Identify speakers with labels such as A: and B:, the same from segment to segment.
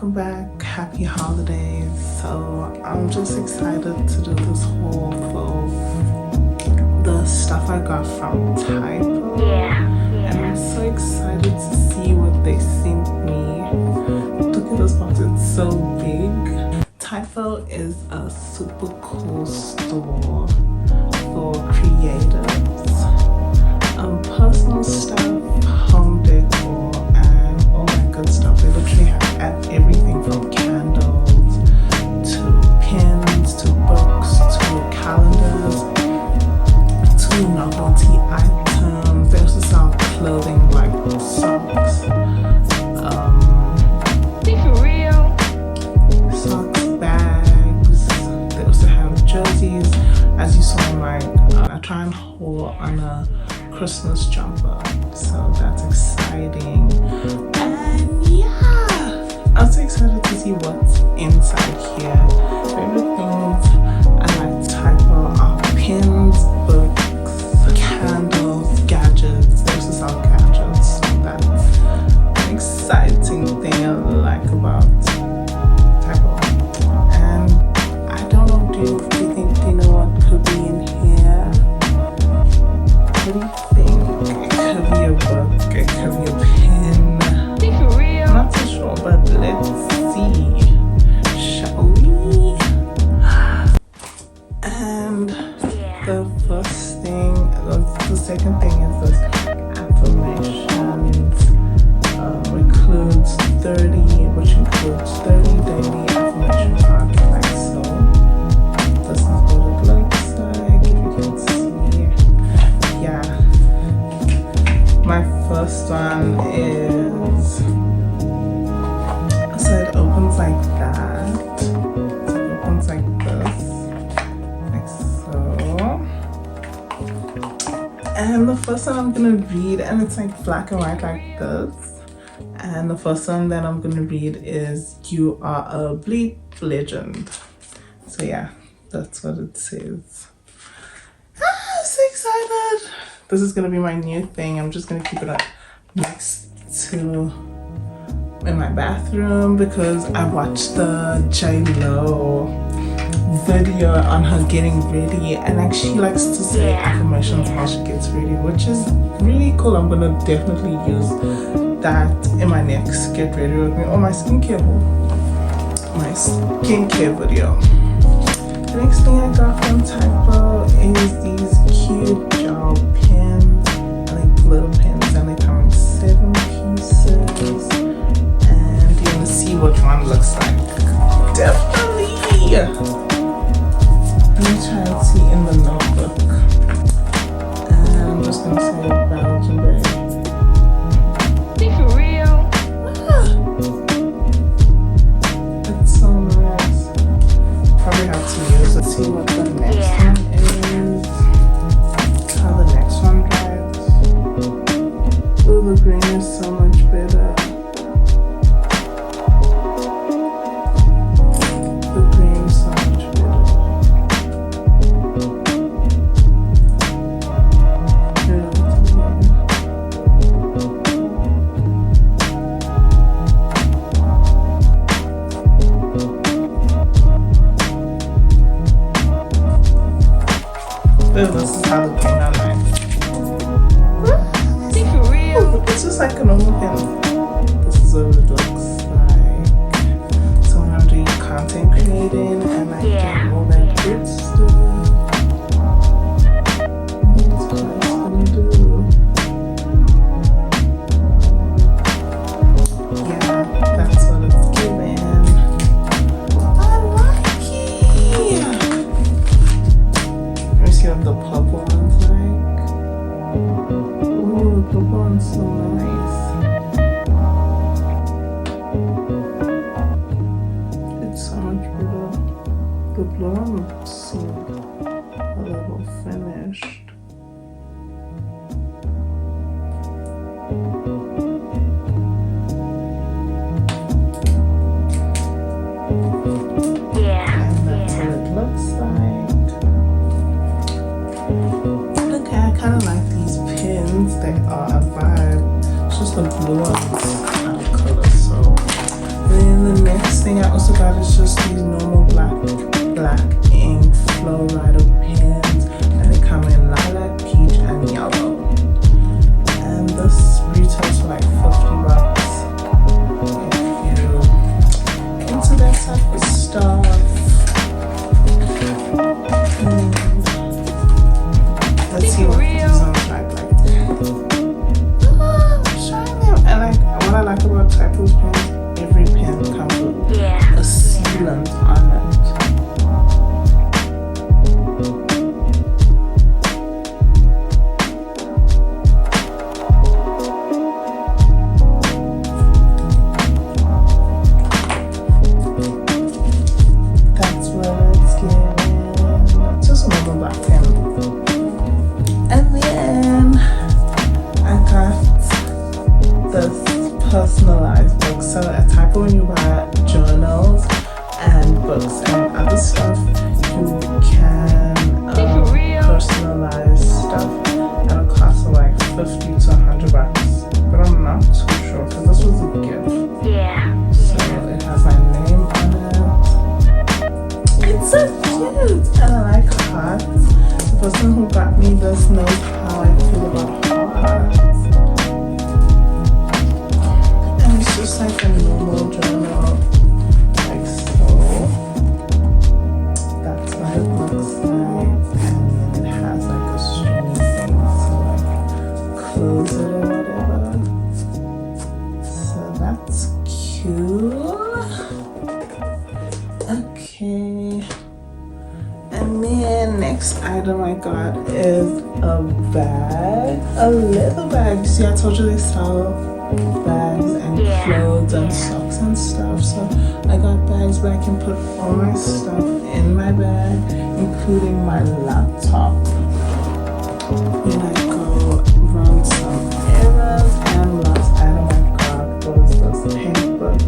A: welcome back. Happy holidays. So I'm just excited to do this haul for the stuff I got from Typo. And I'm so excited to see what they sent me. Look at this box, it's so big. Typo is a super cool store for creatives. Personal stuff, home decor, and all that good stuff. They literally have everything from candles to pins to books to calendars to novelty items. They also sell clothing like socks,
B: for real?
A: socks, bags. They also have jerseys, as you saw in I try and haul on a Christmas jumper, so that's exciting. And yeah, I'm so excited to see what's inside here. Favorite things I like Typo are pins, books, candles, gadgets. They also sell gadgets, so that's an exciting thing I like about Typo. And I don't know, do you think they know what could be in here? What do you think? It could be a book, it could be a pen.
B: For real?
A: I'm not so sure, but let's see. Shall we? And the first thing, the second thing is this affirmations. Includes 30, which includes 30 daily affirmation cards like so. This is what it looks like, if you can see. Yeah, my first one is, so it opens like that. So it opens like this, like so. And the first one I'm gonna read, and it's like black and white like this. And the first one that I'm gonna read is "You are a bleep legend." So yeah, that's what it says. I'm so excited. This is gonna be my new thing. I'm just gonna keep it up next to in my bathroom because I watched the J-Lo video on her getting ready, and like she likes to say affirmations while she gets ready, which is really cool. I'm gonna definitely use that in my next get ready with me or my skincare video. The next thing I got from Typo is these cute gel pens, and like glitter pens, and they come in 7 pieces, and you're gonna see which one looks like. Definitely. Let me try and see in the notebook, and I'm just gonna say Belgian.
B: For real?
A: It's so nice. Probably have to use it. See what the next one is. How the next one drives. Oh, the green is so much better. The green is so much better. This is how the pen on mine.
B: For real?
A: It's just like a normal pen. This is what it looks like. So when I'm doing content creating and like doing all that good stuff, that's what it's gonna do. Yeah, that's what it's giving. I like it. Let me see what the purple one's like. Ooh, the purple one's so nice. It's so much better. The blue one looks so a little finished. And that's what it looks like. Okay, I kind of like these pins. They are a vibe. It's just the blue ones out of color. So then the next next thing I also got is just these normal black ink flow rider pens, and they come in lilac, peach, and yellow. And this retails for like $50 if you're into that type of stuff. Let's see what these ones like that. I'm trying them. And like what I like about Typo's pens, every pen comes with a sealant on it. That's what it's giving. Just another black pen. And then I got this personalized book. So at Typo, when you buy journals and books and other stuff, you can personalize stuff at a cost of like $50 to $100. But I'm not too sure because this was a gift. So it has my name on it. It's so cute, and I like hearts. The person who got me this knows how I feel about hearts. And it's just like a normal journal, like so. That's what it looks like. And then it has like a string thing to like close it or whatever. So that's cute. Okay. And then next item I got is a bag, a leather bag. You see, I told you they sell bags and clothes and socks and stuff. So I got bags where I can put all my stuff in my bag, including my laptop. When I go run some errands, and last item I got was this pink book.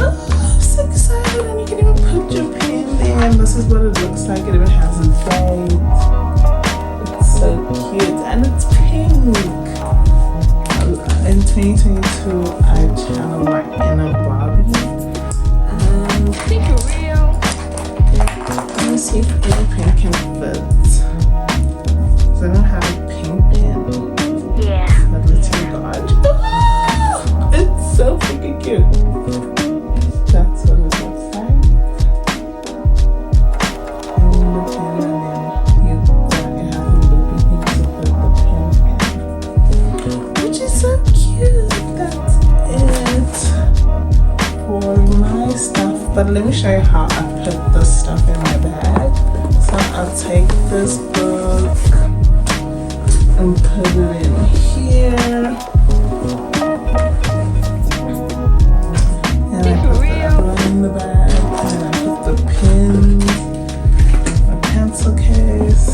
A: Oh, I'm so excited, and you can even put your pen there. And this is what it looks like. It even has a date. It's so cute, and it's pink. In 2022, I channeled my inner Barbie. And let me see if any pen can fit. So I don't have a pink pen. But let's see, God. Oh, it's so freaking cute. That's what it looks like. And the pen, and then it has a loopy thing to put the pen in. Which is so cute. That's it for my stuff. But let me show you how I put this stuff in my bag. So I'll take this book and put it in here. And I put the other one in the bag. And I put the pins, my pencil case.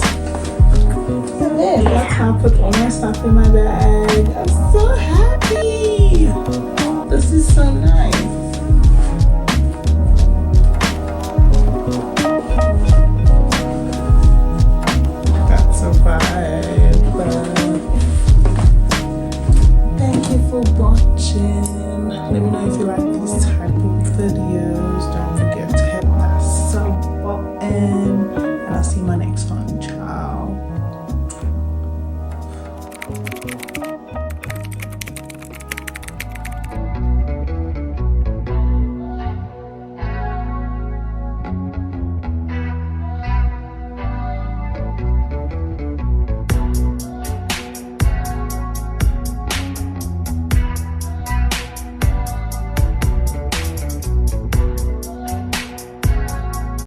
A: And then that's how I put all my stuff in my bag. I'm so happy. This is so nice.